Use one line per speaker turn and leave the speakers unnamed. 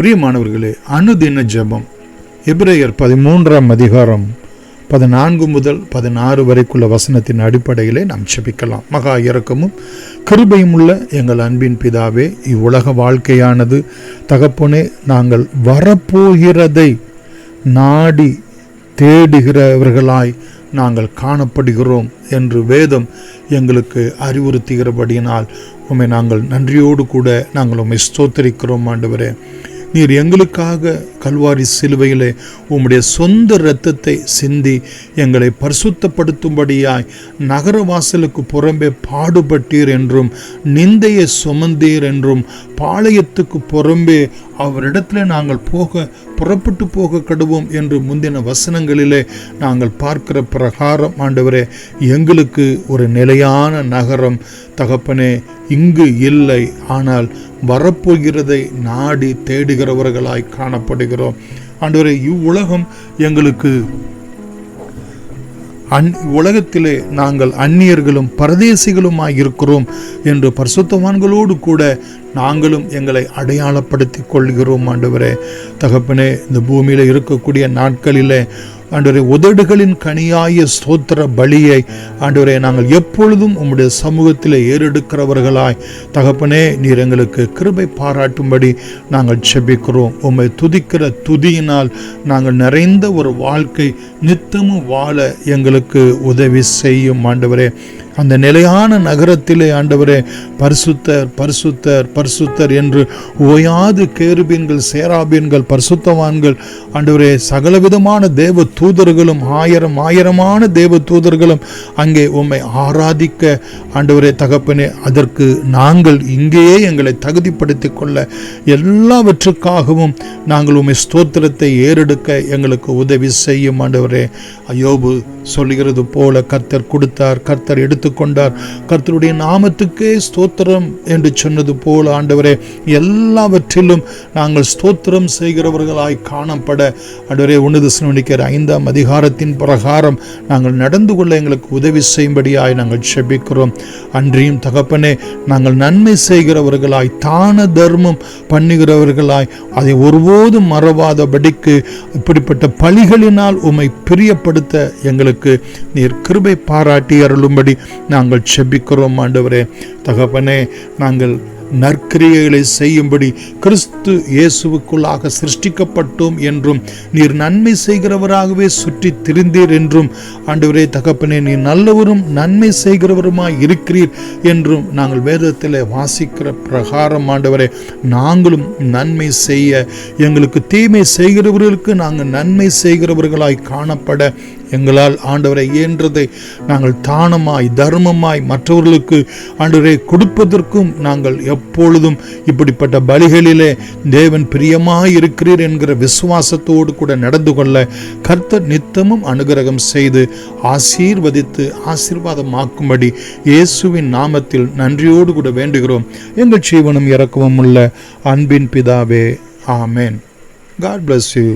பிரியமானவர்களே, அனுதின ஜெபம் எபிரேயர் 13ஆம் அதிகாரம் 14 முதல் 16 வரைக்குள்ள வசனத்தின் அடிப்படையிலே நாம் ஜெபிக்கலாம். மகா இரக்கமும் கிருபையும் உள்ள எங்கள் அன்பின் பிதாவே, இவ்வுலக வாழ்க்கையானது தகப்பனே நாங்கள் வரப்போகிறதை நாடி தேடுகிறவர்களாய் நாங்கள் காணப்படுகிறோம் என்று வேதம் எங்களுக்கு அறிவுறுத்துகிறபடியினால் உம்மை நாங்கள் நன்றியோடு கூட நாங்கள் உம்மை ஸ்தோத்திரிக்கிறோம். ஆண்டவரே, நீர் எங்களுக்காக கல்வாரி சிலுவையிலே உம்முடைய சொந்த இரத்தத்தை சிந்தி எங்களை பரிசுத்தப்படுத்தும்படியாய் நகர வாசலுக்கு புறம்பே பாடுபட்டீர் என்றும், நிந்தையை சுமந்தீர் என்றும், பாளையத்துக்கு புறம்பே அவரிடத்தில் நாங்கள் புறப்பட்டு போக கடுவோம் என்று முந்தின வசனங்களிலே நாங்கள் பார்க்கிற பிரகாரம் ஆண்டவரே, எங்களுக்கு ஒரு நிலையான நகரம் தகப்பனே இங்கு இல்லை. ஆனால் வரப்போகிறதை நாடி தேடுகிறவர்களாய் காணப்படுகிறோம். ஆண்டவரே, இவ்வுலகம் எங்களுக்கு உலகத்திலே நாங்கள் அந்நியர்களும் பரதேசிகளுமாய் இருக்கிறோம் என்று பரிசுத்தவான்களோடு கூட நாங்களும் எங்களை அடையாளப்படுத்திக் கொள்கிறோம். ஆண்டவரே தகப்பனே, இந்த பூமியில இருக்கக்கூடிய நாட்களிலே ஆண்டவரே, உதடுகளின் கனியாய ஸ்தோத்திர பலியை ஆண்டவரே நாங்கள் எப்பொழுதும் உம்முடைய சமூகத்தில் ஏறெடுக்கிறவர்களாய் தகப்பனே நீர் எங்களுக்கு கிருபை பாராட்டும்படி நாங்கள் செபிக்கிறோம். உம்மை துதிக்கிற துதியினால் நாங்கள் நிறைந்த ஒரு வாழ்க்கை நித்தமும் வாழ எங்களுக்கு உதவி செய்யும். ஆண்டவரே, அந்த நிலையான நகரத்திலே ஆண்டவரே பரிசுத்தர் பரிசுத்தர் பரிசுத்தர் என்று ஓயாது கேருபீன்கள் சேராபீன்கள் பரிசுத்தவான்கள் ஆண்டவரே சகலவிதமான தேவ தூதர்களும் ஆயிரமான தேவ தூதர்களும் அங்கே உம்மை ஆராதிக்க ஆண்டவரே தகப்பனே, அதற்கு நாங்கள் இங்கேயே எங்களை தகுதிப்படுத்திக் கொள்ள எல்லாவற்றுக்காகவும் நாங்கள் உம்மை ஸ்தோத்திரத்தை ஏறெடுக்க எங்களுக்கு உதவி செய்யும். ஆண்டவரே, யோபு சொல்லுகிறது போல கர்த்தர் கொடுத்தார், கர்த்தர் எடுத்துக்கொண்டார், கர்த்தருடைய நாமத்துக்கே ஸ்தோத்திரம் என்று சொன்னது போல ஆண்டவரே எல்லாவற்றிலும் நாங்கள் ஸ்தோத்திரம் செய்கிறவர்களாய் காணப்பட ஆண்டவரே 1 தெசலோனிக்கேயர் 5ஆம் அதிகாரத்தின் பிரகாரம் நாங்கள் நடந்து கொள்ள எங்களுக்கு உதவி செய்யும்படியாய் நாங்கள் செபிக்கிறோம். அன்றியும் தகப்பனே, நாங்கள் நன்மை செய்கிறவர்களாய் தான தர்மம் பண்ணுகிறவர்களாய் அதை ஒருபோதும் மறவாதபடிக்கு இப்படிப்பட்ட பலிகளினால் உம்மை பிரியப்படுத்த எங்களுக்கு நீர் கிருபை பாராட்டி அருளும்படி நாங்கள் செபிக்கிறோம். ஆண்டவரே தகப்பனே, நாங்கள் நற்கிரியைகளை செய்யும்படி கிறிஸ்து இயேசுவுக்குள்ளாக சிருஷ்டிக்கப்பட்டோம் என்றும், நீர் நன்மை செய்கிறவராகவே சுற்றி திரிந்தீர் என்றும் ஆண்டவரே தகப்பனே, நீர் நல்லவரும் நன்மை செய்கிறவருமாய் இருக்கிறீர் என்றும் நாங்கள் வேதத்தில் வாசிக்கிற பிரகாரம் ஆண்டவரே நாங்களும் நன்மை செய்ய, எங்களுக்கு தீமை செய்கிறவர்களுக்கு நாங்கள் நன்மை செய்கிறவர்களாய் காணப்பட எங்களால் ஆண்டவரை இயன்றதை நாங்கள் தானமாய் தர்மமாய் மற்றவர்களுக்கு ஆண்டவரை கொடுப்பதற்கும் நாங்கள் எப்பொழுதும் இப்படிப்பட்ட பலிகளிலே தேவன் பிரியமாய் இருக்கிறீர் என்கிற விசுவாசத்தோடு கூட நடந்து கொள்ள கர்த்தர் நித்தமும் அனுகிரகம் செய்து ஆசீர்வதித்து ஆசீர்வாதமாக்கும்படி இயேசுவின் நாமத்தில் நன்றியோடு கூட வேண்டுகிறோம். எங்கள் ஜீவனும் இரக்கமும் உள்ள அன்பின் பிதாவே, ஆமேன். God bless you.